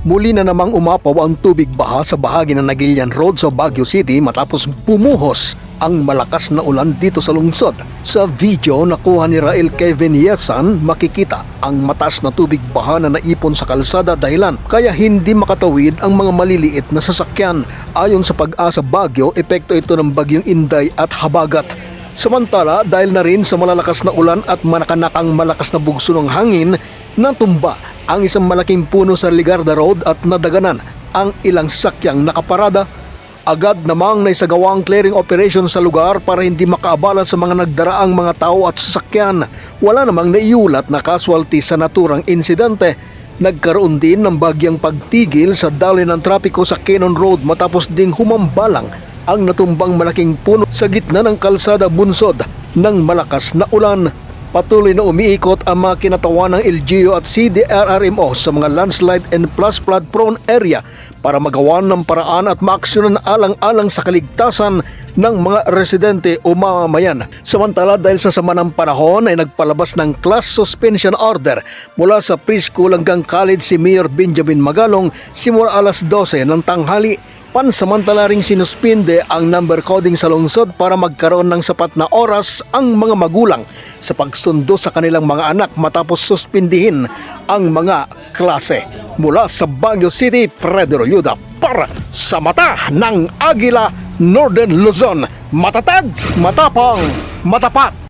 Muli na namang umapaw ang tubig baha sa bahagi ng Nagilian Road sa Baguio City matapos bumuhos ang malakas na ulan dito sa lungsod. Sa video na kuha ni Rael Kevin Yesan, makikita ang mataas na tubig baha na naipon sa kalsada dahilan kaya hindi makatawid ang mga maliliit na sasakyan. Ayon sa Pag-asa Baguio, epekto ito ng bagyong Inday at Habagat. Samantala, dahil na rin sa malalakas na ulan at manakanakang malakas na bugso ng hangin, natumba ang isang malaking puno sa Ligarda Road at nadaganan ang ilang sakyang nakaparada. Agad namang naisagawa ang clearing operation sa lugar para hindi makaabala sa mga nagdaraang mga tao at sasakyan. Wala namang naiulat na casualty sa naturang insidente. Nagkaroon din ng bagyang pagtigil sa daloy ng trapiko sa Cannon Road matapos ding humambalang ang natumbang malaking puno sa gitna ng kalsada bunsod ng malakas na ulan. Patuloy na umiikot ang mga kinatawan ng LGU at CDRRMO sa mga landslide and plus flood prone area para magawan ng paraan at maaksyonan alang-alang sa kaligtasan ng mga residente o mamamayan. Samantala, dahil sa sama ng panahon ay nagpalabas ng class suspension order mula sa preschool hanggang college si Mayor Benjamin Magalong simula alas 12 ng tanghali. Pansamantala ring sinuspinde ang number coding sa lungsod para magkaroon ng sapat na oras ang mga magulang sa pagsundo sa kanilang mga anak matapos suspindihin ang mga klase. Mula sa Baguio City, Freddy Roluda para sa Mata ng Agila, Northern Luzon. Matatag, matapang, matapat.